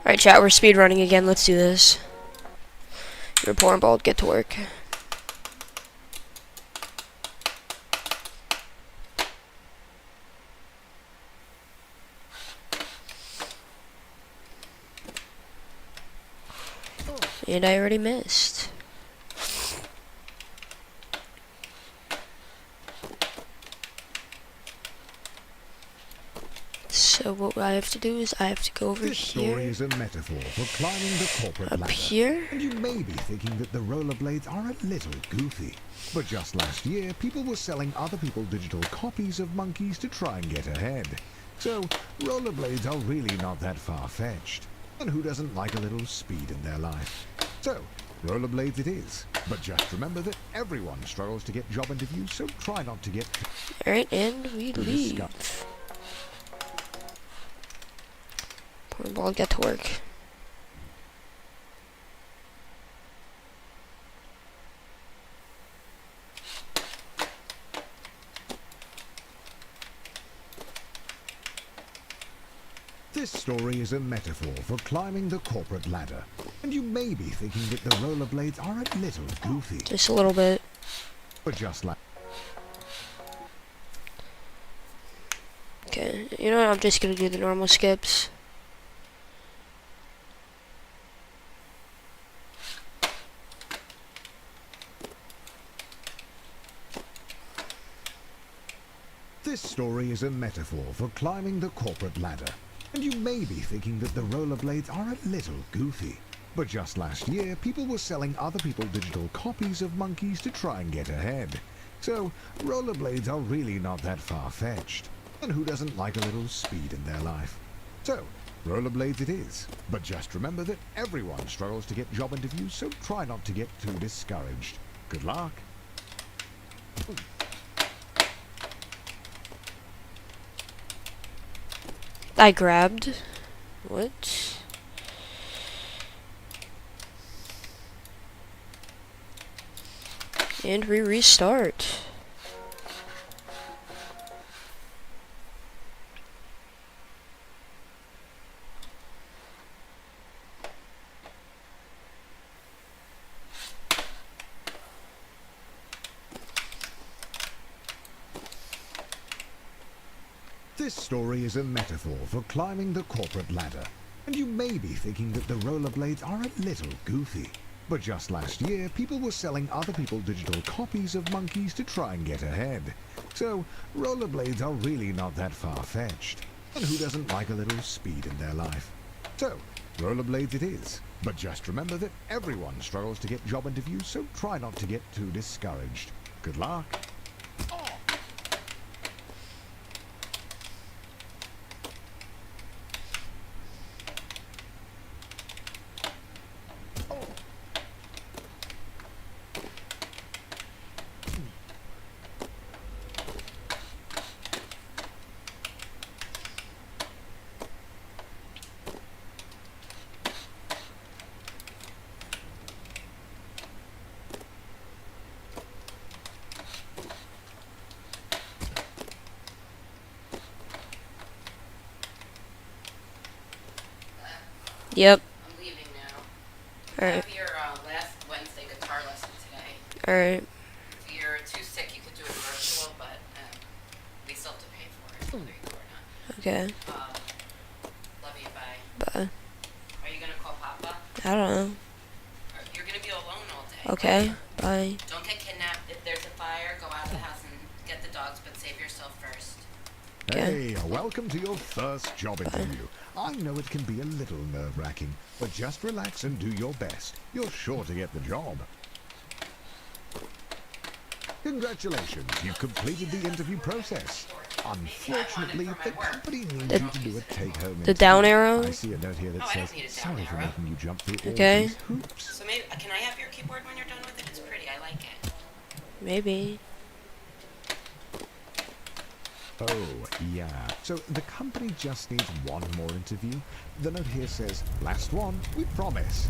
Alright, chat, we're speed running again. Let's do this. You're poor and bald. Get to work. And I already missed. So what I have to do is I have to go over This story here, is a metaphor for climbing the corporate up ladder. here. And you may be thinking that the rollerblades are a little goofy. But just last year, people were selling other people's digital copies of monkeys to try and get ahead. So, rollerblades are really not that far-fetched. And who doesn't like a little speed in their life? So, rollerblades it is. But just remember that everyone struggles to get job interviews, so try not to get Alright, and we too leave. disgusted. Poor and bald, get to work. This story is a metaphor for climbing the corporate ladder. And you may be thinking that the rollerblades are a little goofy. Just a little bit. But just like Okay, you know what? I'm just gonna do the normal skips. this story is a metaphor for climbing the corporate ladder. And you may be thinking that the rollerblades are a little goofy. But just last year, people were selling other people's digital copies of monkeys to try and get ahead. So, rollerblades are really not that far-fetched. And who doesn't like a little speed in their life? So, rollerblades it is. But just remember that everyone struggles to get job interviews, so try not to get too discouraged. Good luck. I grabbed. What? And we restart. This story is a metaphor for climbing the corporate ladder. And you may be thinking that the rollerblades are a little goofy. But just last year, people were selling other people's digital copies of monkeys to try and get ahead. So, rollerblades are really not that far-fetched. And who doesn't like a little speed in their life? So, rollerblades it is. But just remember that everyone struggles to get job interviews, so try not to get too discouraged. Good luck. Yep. I'm leaving now. I Alright. have your last Wednesday guitar lesson today. Alright. If you're too sick, you could do it virtual, but we still have to pay for it, whether you go or not. Okay. Love you, bye. Bye. Are you gonna call Papa? I don't know. Or you're gonna be alone all day. Okay. Bye. Don't get kidnapped. If there's a fire, go out of the house and get the dogs, but save yourself first. Hey, welcome to your first job interview. I know it can be a little nerve-wracking, but just relax and do your best. You're sure to get the job. Congratulations, you've completed the interview process. Unfortunately, the company needs you to do a take-home interview. The down arrow? I see a note here that Oh, I says, don't need a down sorry for arrow." making you jump through all Okay. these hoops. So maybe can I have your keyboard when you're done with it? It's pretty. I like it. Maybe. Oh, yeah. So the company just needs one more interview. The note here says, last one, we promise.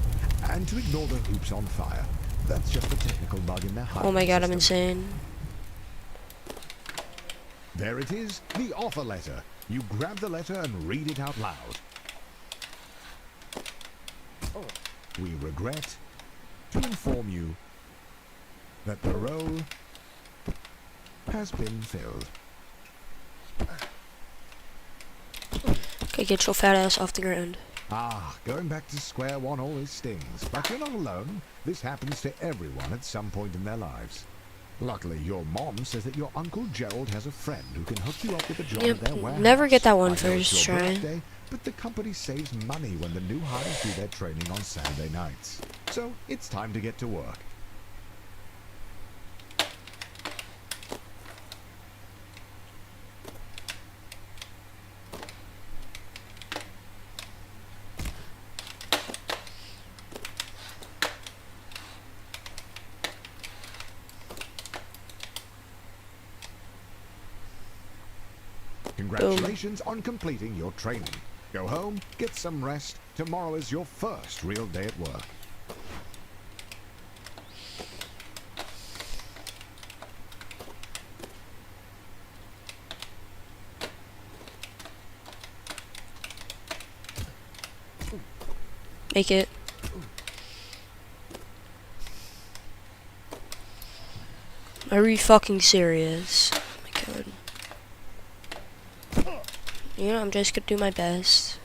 And to ignore the hoops on fire. That's just a technical bug in their hiring Oh my god, I'm system. insane. There it is, the offer letter. You grab the letter and read it out loud. we regret to inform you that the role has been filled. Okay, get your fat ass off the ground. Ah, going back to square one always stings, but you're not alone. This happens to everyone at some point in their lives. Luckily, your mom says that your Uncle Gerald has a friend who can hook you up with a job Yep, at their warehouse. never get that one I know first it's your try. birthday, but the company saves money when the new hires do their training on Saturday nights. So, it's time to get to work. Congratulations on completing your training. Go home, get some rest. Tomorrow is your first real day at work. Make it. Are you fucking serious? Oh my god. You know, I'm just gonna do my best.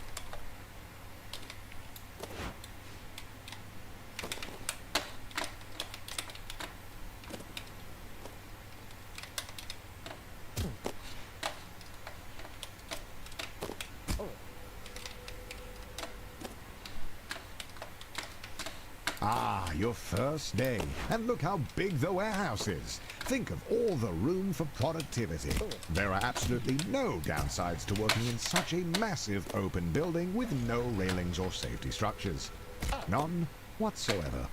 Ah, your first day. And look how big the warehouse is. Think of all the room for productivity. There are absolutely no downsides to working in such a massive open building with no railings or safety structures. None whatsoever.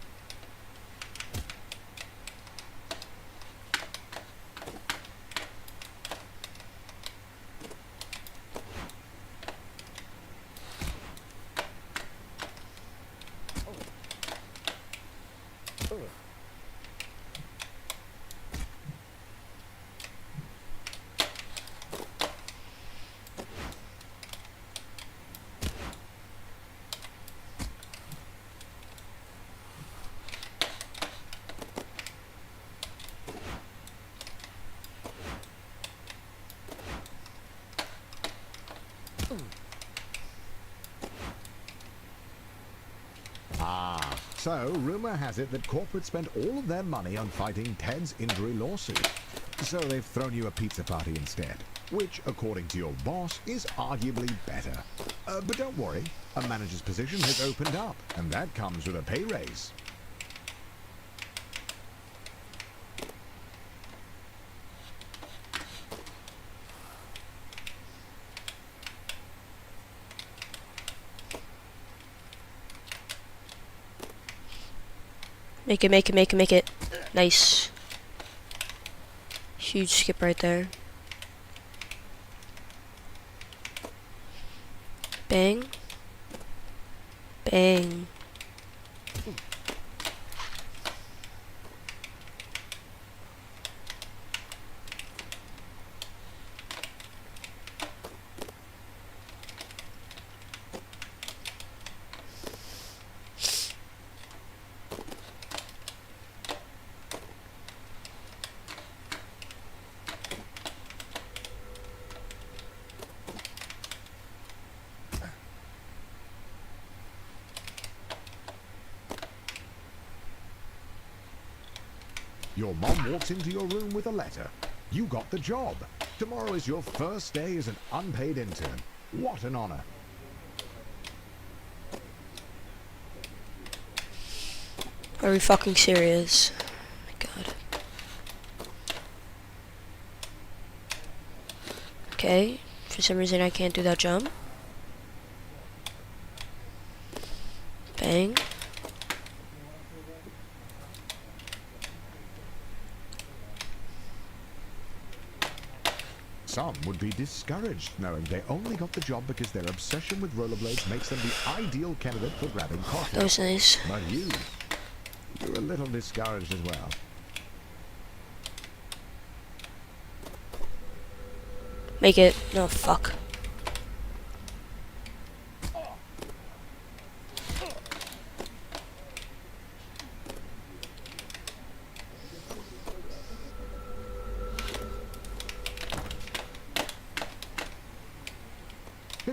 Ah, so rumor has it that corporate spent all of their money on fighting Ted's injury lawsuit. So they've thrown you a pizza party instead, which, according to your boss, is arguably better. But don't worry, a manager's position has opened up, and that comes with a pay raise. Make it, make it, make it, make it. Nice. Huge skip right there. Bang. Bang. Your mom walks into your room with a letter. You got the job. Tomorrow is your first day as an unpaid intern. What an honor. Are we fucking serious? Oh my god. Okay. For some reason I can't do that jump. Bang. Some would be discouraged knowing they only got the job because their obsession with rollerblades makes them the ideal candidate for grabbing coffee. That was nice. But you're a little discouraged as well. Make it. No, fuck.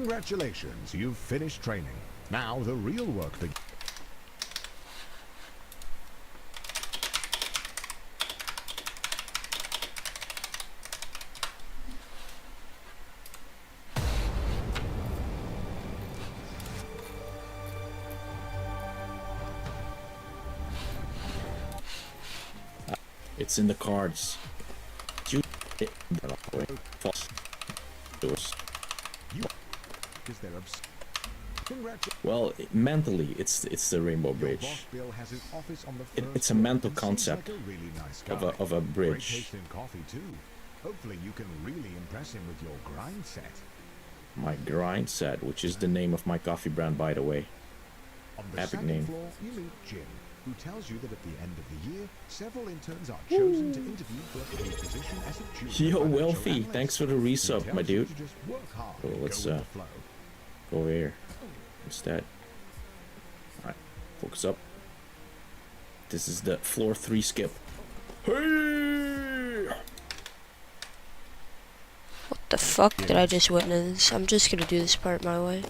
Congratulations, you've finished training. Now the real work begins. It's in the cards. You false. Doors. Is there Congratulations. Well, mentally, it's the Rainbow Your Bridge. boss Bill has his office on the It's first a floor mental and seems concept like a really nice of guy. a Great bridge. tasting coffee too. Hopefully you can really impress him with your grind set. My grind set, which is the name of my coffee brand, by the way. On the Epic second name. floor, you meet Jim, who tells you that at the end of the year, several interns are chosen to interview for a paid position as a junior Yo, financial Wealthy, analyst. thanks for the He resub, tells my you dude. to just work hard Cool, and let's, go with the flow. Go over here. What's that? Alright, focus up. This is the floor 3 skip. Hey! What the fuck did I just witness? I'm just gonna do this part my way.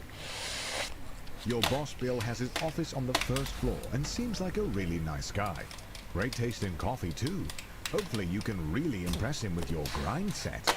Your boss Bill has his office on the first floor and seems like a really nice guy. Great tasting coffee too. Hopefully you can really impress him with your grind set.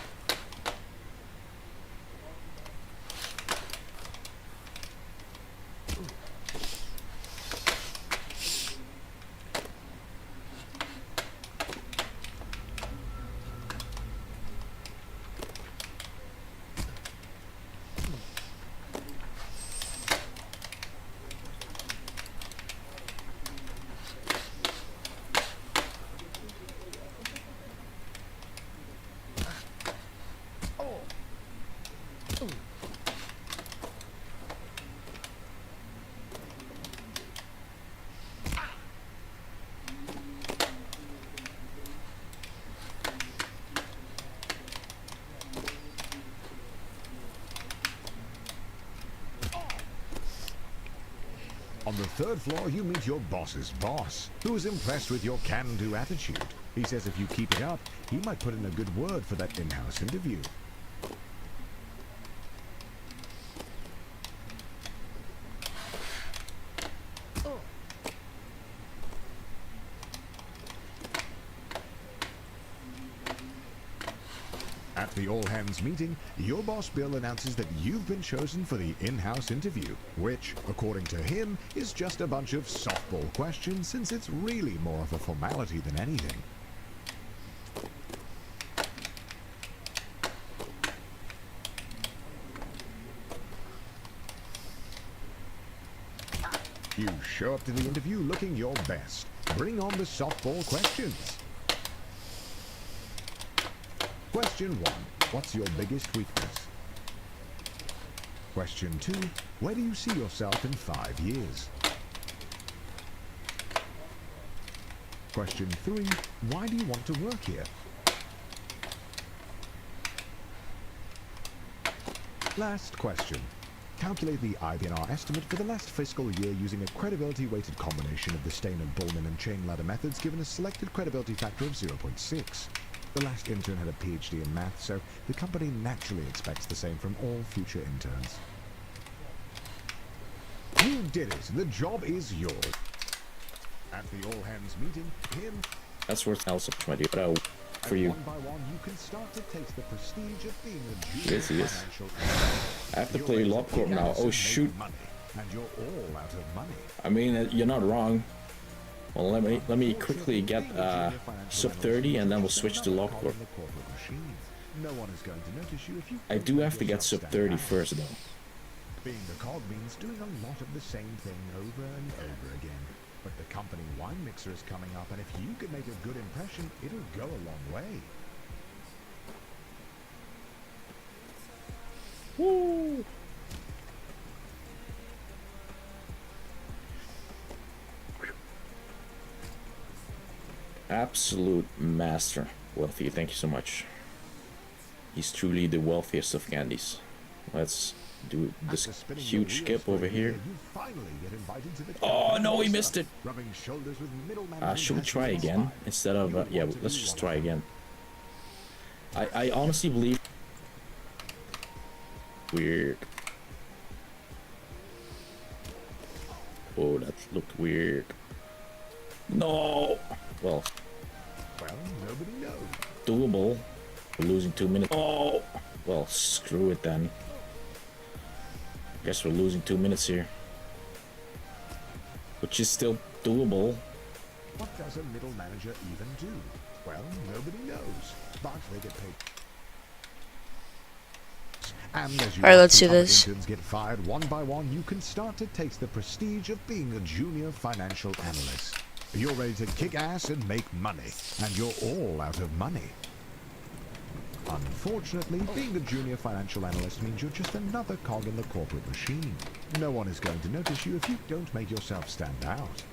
On the third floor, you meet your boss's boss, who is impressed with your can-do attitude. He says if you keep it up, he might put in a good word for that in-house interview. At the all-hands meeting, your boss Bill announces that you've been chosen for the in-house interview, which, according to him, is just a bunch of softball questions since it's really more of a formality than anything. You show up to the interview looking your best. Bring on the softball questions. Question 1. What's your biggest weakness? Question 2. Where do you see yourself in 5 years? Question 3. Why do you want to work here? Last question. Calculate the IBNR estimate for the last fiscal year using a credibility-weighted combination of the Steiner, Bullman, and chain ladder methods given a selected credibility factor of 0.6. The last intern had a PhD in math, so the company naturally expects the same from all future interns. You did it! The job is yours! At the all-hands meeting, him That's worth else, my dude. But for you. one by one, you can start to taste the prestige of being a Yes, he junior is. financial I have to You're play ready to LobCorp kick now. ass Oh and shoot. make money, and you're all out of money. I mean, you're not wrong. Well, let me quickly get sub 30 and then we'll switch to LobCorp. No one is going to notice you if you I do have to get sub stand 30 out. first though. Being the cog means doing a lot of the same thing over and over again. But the company wine mixer is coming up, and if you can make a good impression, it'll go a long way. Woo! Absolute master. Wealthy, thank you so much. He's truly the wealthiest of candies. Let's do this After spinning your huge wheels skip for a over year, here. you finally get invited to the Oh company no, he roster, missed it. rubbing shoulders with middle management Should we has try been again fun. instead of yeah? Let's just try again. I honestly believe weird. Oh, that looked weird. No. Well, Well, nobody knows. doable. We're losing 2 minutes. Oh. Well, screw it then. Guess we're losing 2 minutes here. Which is still doable. What does a middle manager even do? Well, nobody knows, but they get paid. And as you Alright, watch let's the do other this. interns get fired one by one, you can start to taste the prestige of being a junior financial analyst. You're ready to kick ass and make money, and you're all out of money. Unfortunately, being a junior financial analyst means you're just another cog in the corporate machine. No one is going to notice you if you don't make yourself stand out.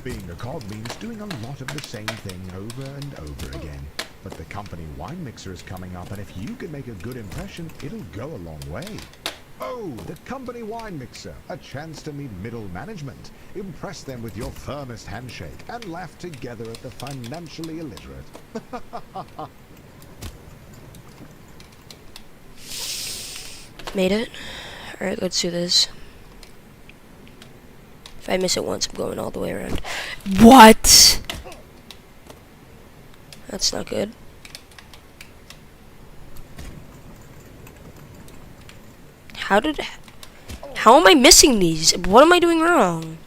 Being a cog means doing a lot of the same thing over and over again. But the company wine mixer is coming up, and if you can make a good impression, it'll go a long way. Oh, the company wine mixer, a chance to meet middle management, impress them with your firmest handshake, and laugh together at the financially illiterate. Made it. Alright, let's do this. If I miss it once, I'm going all the way around. What? That's not good. How am I missing these? What am I doing wrong?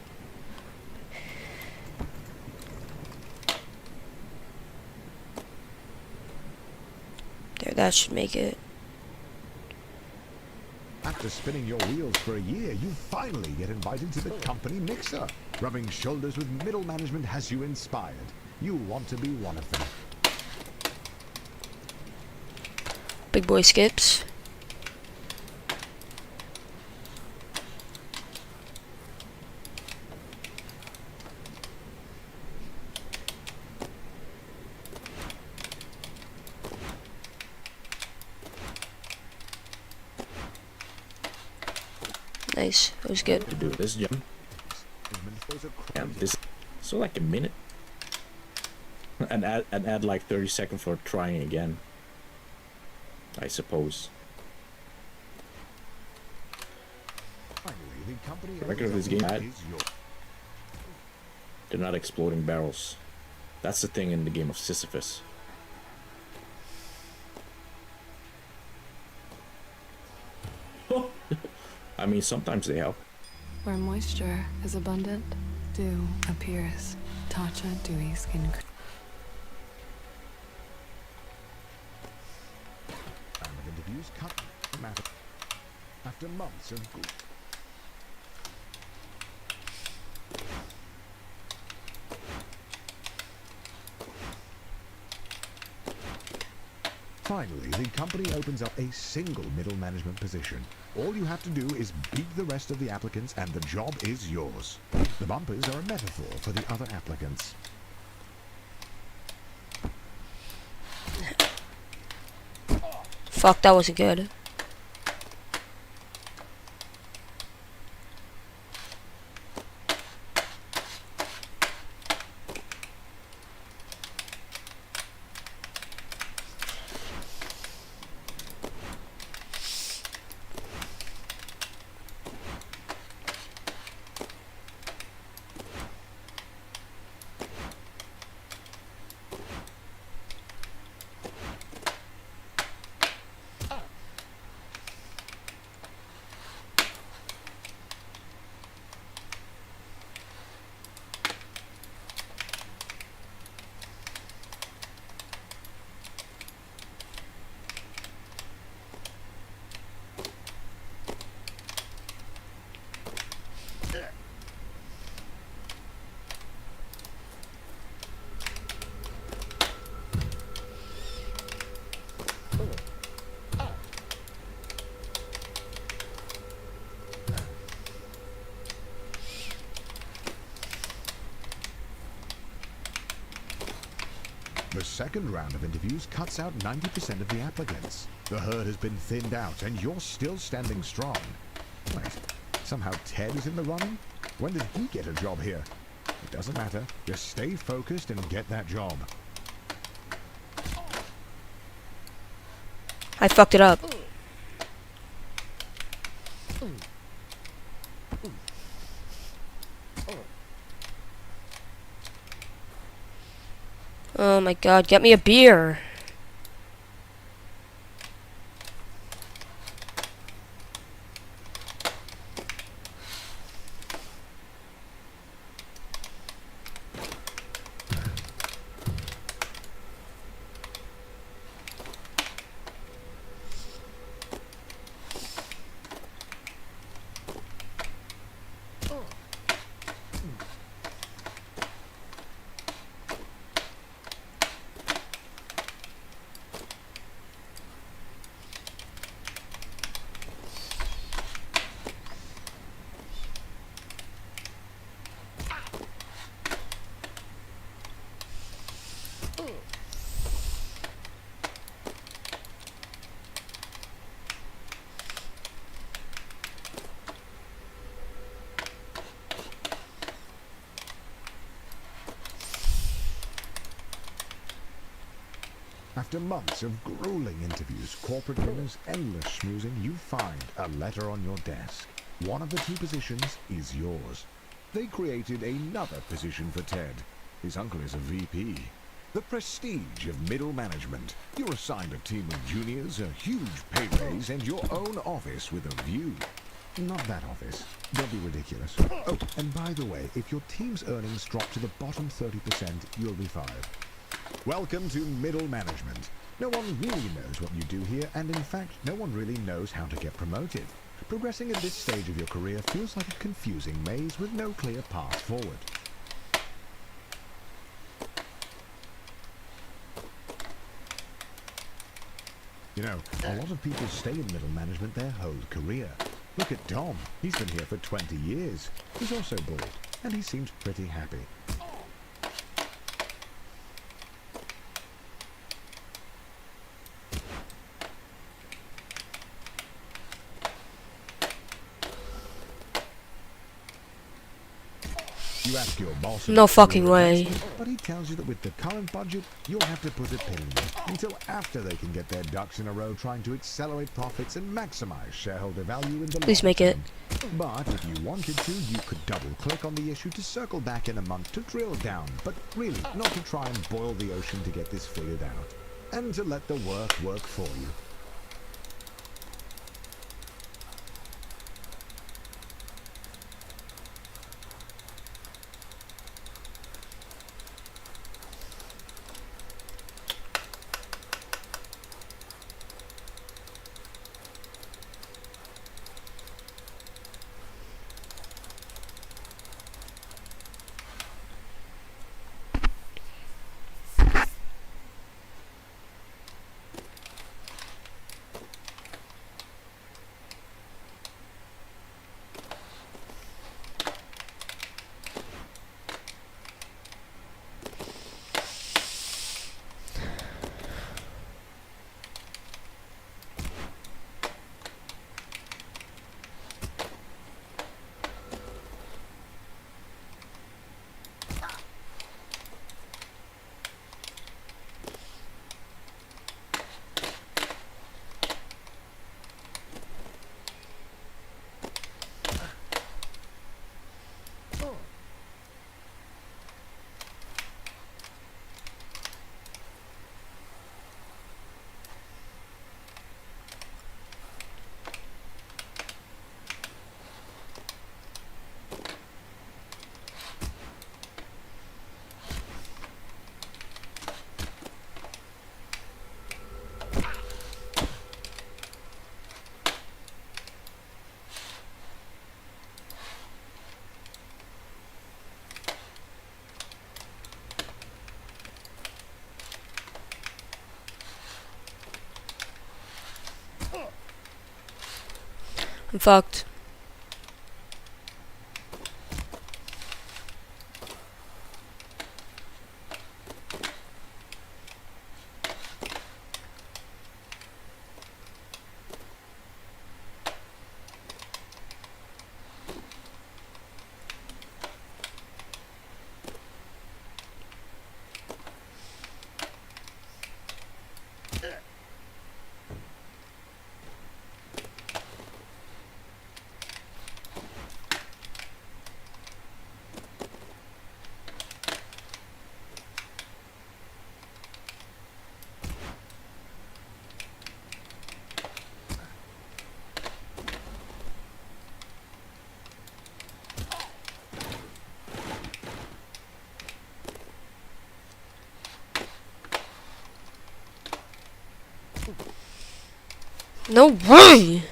There, that should make it. After spinning your wheels for a year, you finally get invited to the company mixer. Rubbing shoulders with middle management has you inspired. You want to be one of them. Big boy skips. Nice. That was good. To do this jump. And this. So like a minute. And add like 30 seconds for trying again. I suppose. Finally, the company The record of this game, is yours. they're not exploding barrels. That's the thing in the game of Sisyphus. I mean, sometimes they help. Where moisture is abundant, dew appears. Tatcha dewy skin. Round of interviews cut matter. After months of good. Finally, the company opens up a single middle management position. All you have to do is beat the rest of the applicants and the job is yours. The bumpers are a metaphor for the other applicants. Fuck, that wasn't good. The second round of interviews cuts out 90% of the applicants. The herd has been thinned out, and you're still standing strong. Wait, somehow Ted is in the running? When did he get a job here? It doesn't matter. Just stay focused and get that job. I fucked it up. my god, get me a beer. After months of grueling interviews, corporate dinners, endless schmoozing, you find a letter on your desk. One of the two positions is yours. They created another position for Ted. His uncle is a VP. The prestige of middle management. You're assigned a team of juniors, a huge pay raise, and your own office with a view. Not that office. Don't be ridiculous. Oh, and by the way, if your team's earnings drop to the bottom 30%, you'll be fired. Welcome to middle management. No one really knows what you do here, and in fact, no one really knows how to get promoted. Progressing at this stage of your career feels like a confusing maze with no clear path forward. You know, a lot of people stay in middle management their whole career. Look at Dom. He's been here for 20 years. He's also bald, and he seems pretty happy. You ask your boss. No fucking way. But he tells you that with the current budget, you'll have to put a pin in it until after they can get their ducks in a row trying to accelerate profits and maximize shareholder value in the Please long make it. term. But if you wanted to, you could double-click on the issue to circle back in a month to drill down, but really not to try and boil the ocean to get this figured out, and to let the work for you. I'm fucked. No way!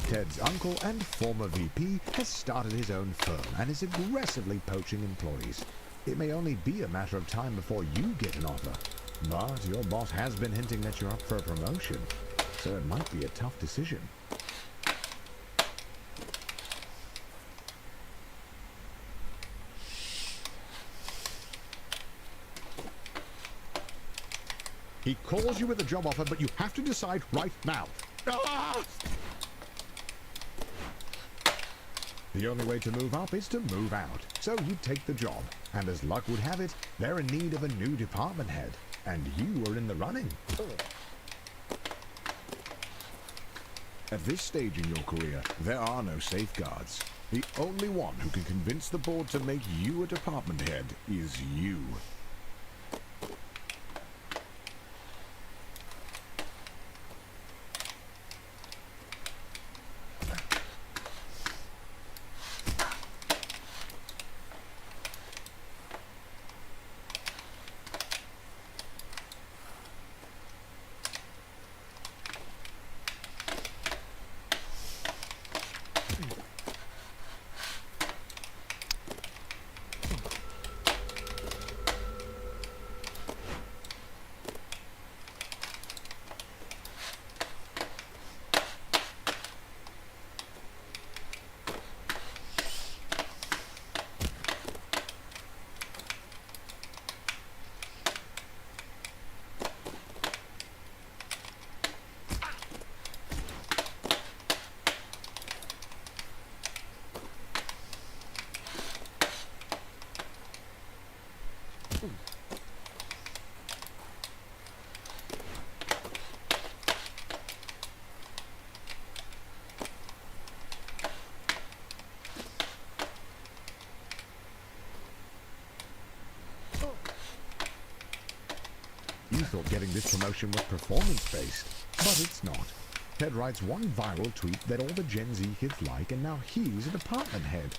Ted's uncle and former VP has started his own firm and is aggressively poaching employees. It may only be a matter of time before you get an offer, but your boss has been hinting that you're up for a promotion, so it might be a tough decision. He calls you with a job offer, but you have to decide right now. Ah! The only way to move up is to move out. So you take the job, and as luck would have it, they're in need of a new department head, and you are in the running. At this stage in your career, there are no safeguards. The only one who can convince the board to make you a department head is you. You thought getting this promotion was performance-based, but it's not. Ted writes one viral tweet that all the Gen Z kids like, and now he's a department head.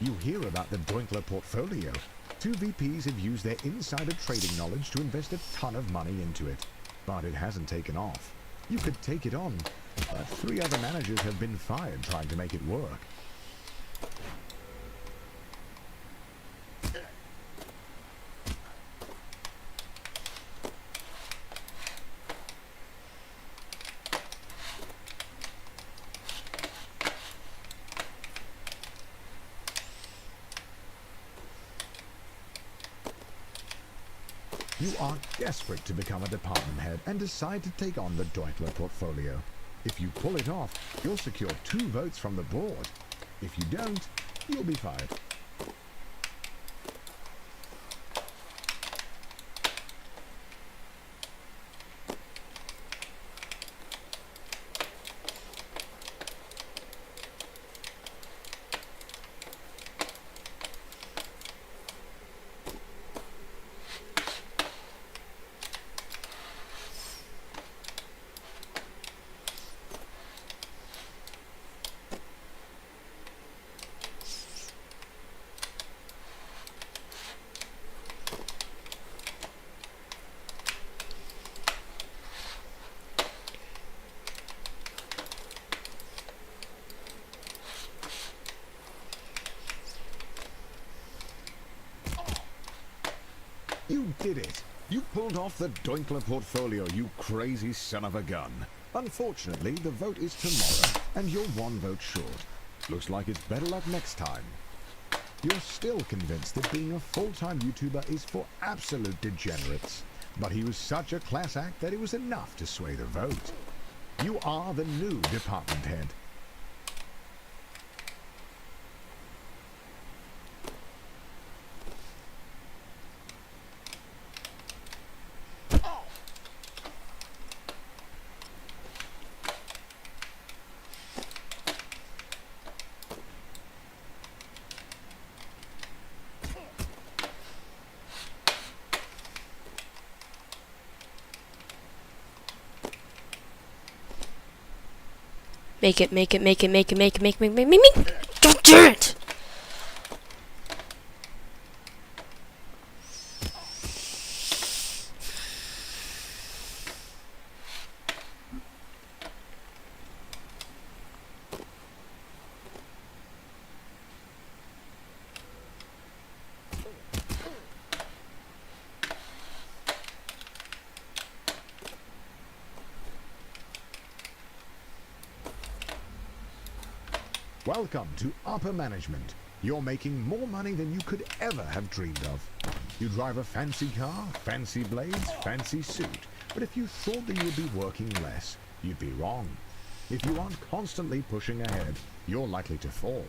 You hear about the Doinkler portfolio. 2 VPs have used their insider trading knowledge to invest a ton of money into it. But it hasn't taken off. You could take it on, but 3 other managers have been fired trying to make it work. You are desperate to become a department head and decide to take on the Deutler portfolio. If you pull it off, you'll secure 2 votes from the board. If you don't, you'll be fired. You did it! You pulled off the Doinkler portfolio, you crazy son of a gun. Unfortunately, the vote is tomorrow, and you're 1 vote short. Looks like it's better luck next time. You're still convinced that being a full-time YouTuber is for absolute degenerates. But he was such a class act that it was enough to sway the vote. You are the new department head. Make it. Don't do it! Welcome to upper management. You're making more money than you could ever have dreamed of. You drive a fancy car, fancy blades, fancy suit. But if you thought that you'd be working less, you'd be wrong. If you aren't constantly pushing ahead, you're likely to fall.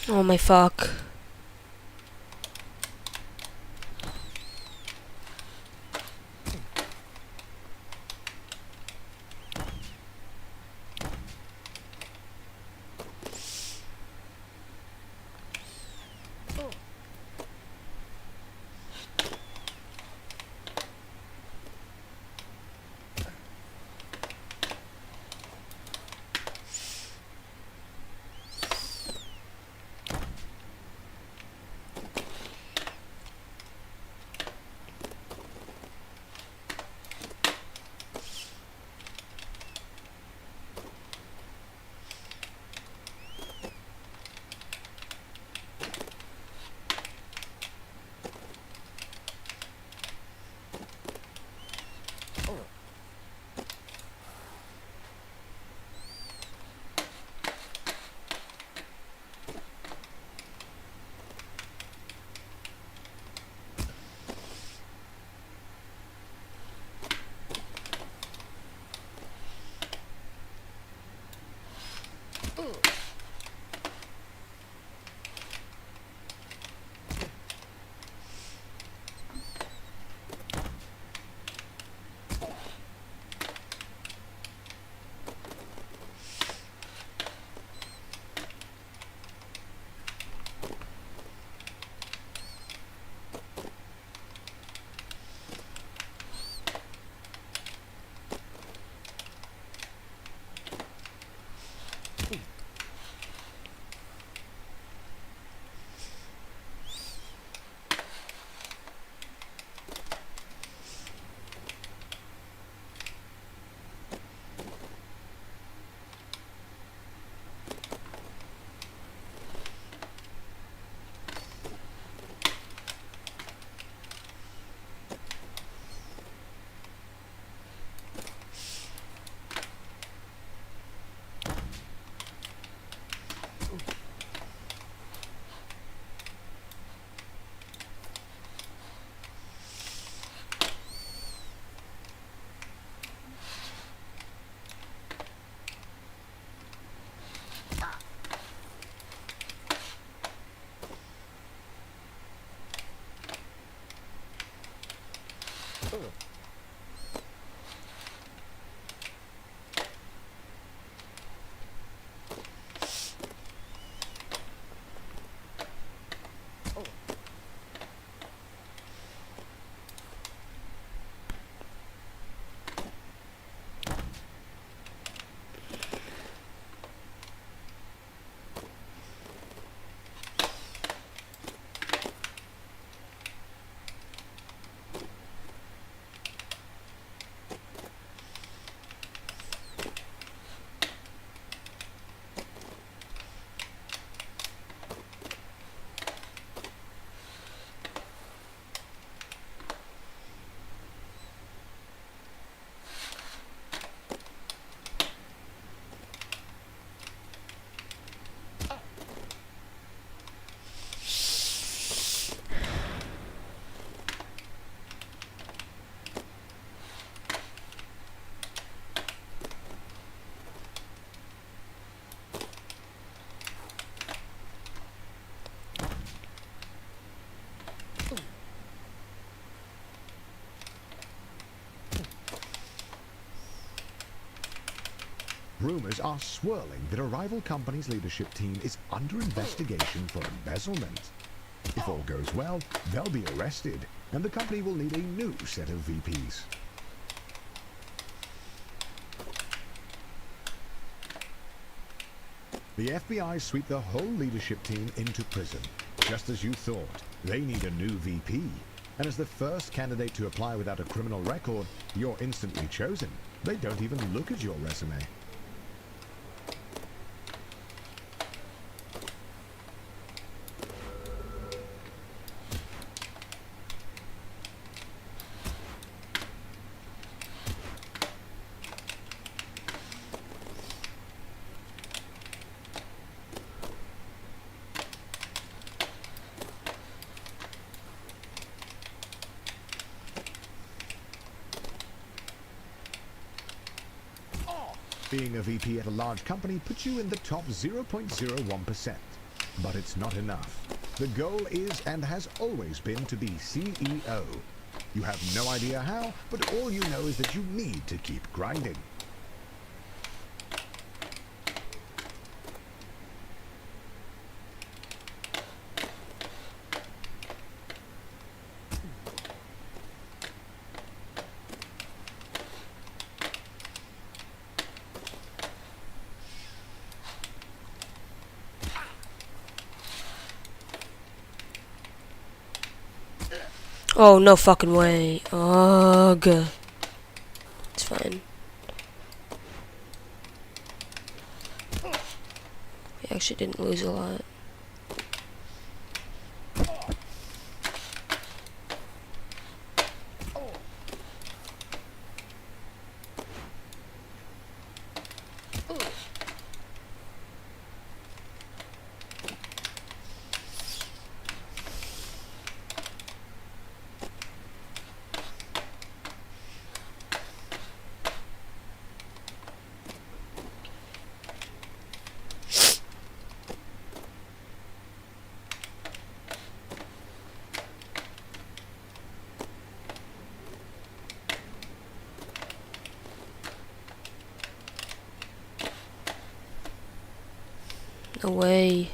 Oh my fuck. Rumors are swirling that a rival company's leadership team is under investigation for embezzlement. If all goes well, they'll be arrested, and the company will need a new set of VPs. The FBI sweep the whole leadership team into prison. Just as you thought, they need a new VP. And as the first candidate to apply without a criminal record, you're instantly chosen. They don't even look at your resume. Being a VP at a large company puts you in the top 0.01%. But it's not enough. The goal is and has always been to be CEO. You have no idea how, but all you know is that you need to keep grinding. Oh, no fucking way. Ugh. It's fine. We actually didn't lose a lot. No way.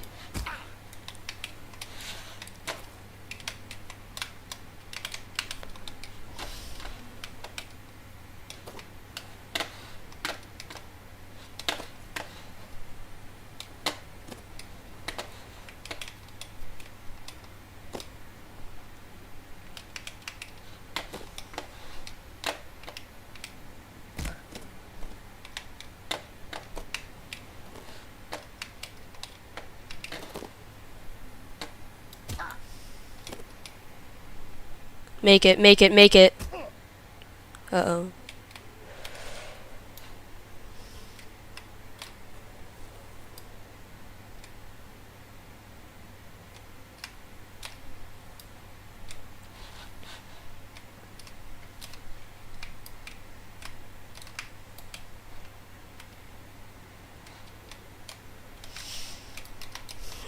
Make it, make it, make it. Uh-oh.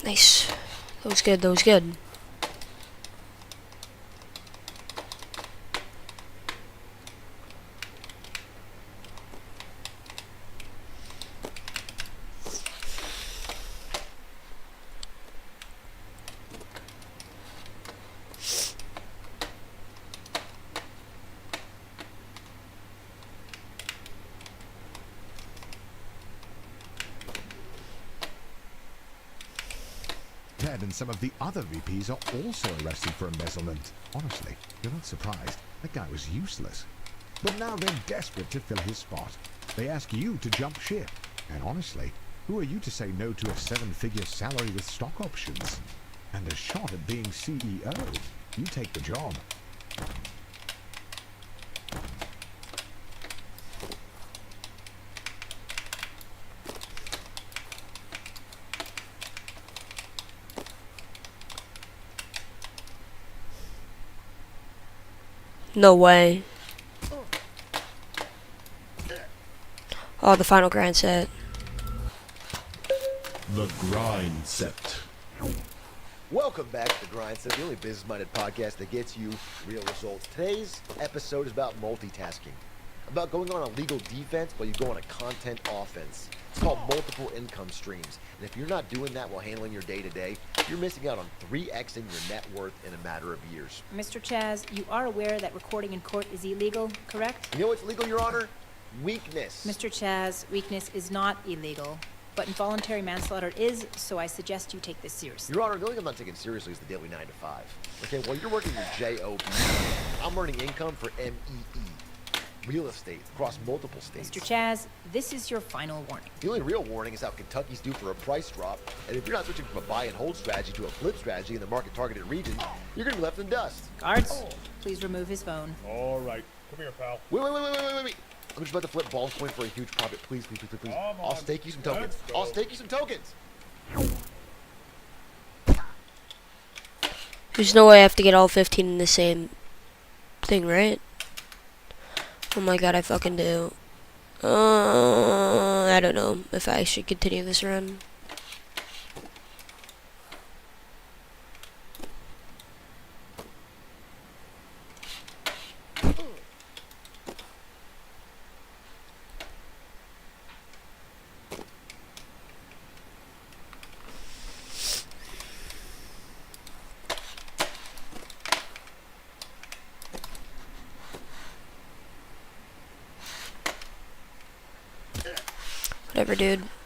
Nice. That was good, that was good. Ted and some of the other VPs are also arrested for embezzlement. Honestly, you're not surprised. That guy was useless. But now they're desperate to fill his spot. They ask you to jump ship. And honestly, who are you to say no to a 7-figure salary with stock options? And a shot at being CEO? You take the job. No way. Oh, the final grind set. The Grind Set. Welcome back to The Grind Set, the only business-minded podcast that gets you real results. Today's episode is about multitasking, about going on a legal defense while you go on a content offense. It's called multiple income streams, and if you're not doing that while handling your day-to-day, you're missing out on 3xing your net worth in a matter of years. Mr. Chaz, you are aware that recording in court is illegal, correct? You know what's legal, Your Honor? Weakness. Mr. Chaz, weakness is not illegal, but involuntary manslaughter is, so I suggest you take this seriously. Your Honor, the only thing I'm not taking seriously is the daily 9 to 5. Okay, while you're working your JOB, I'm earning income for MEE. Real estate across multiple states. Mr. Chaz, this is your final warning. The only real warning is how Kentucky's due for a price drop, and if you're not switching from a buy and hold strategy to a flip strategy in the market targeted regions, you're gonna be left in dust. Guards, please remove his phone. All right. Come here, pal. Wait. I'm just about to flip balls point for a huge profit. Please. Come I'll on. stake you some tokens. Let's go. I'll stake you some tokens. There's no way I have to get all 15 in the same thing, right? Oh my god, I fucking do. I don't know if I should continue this run. whatever, dude.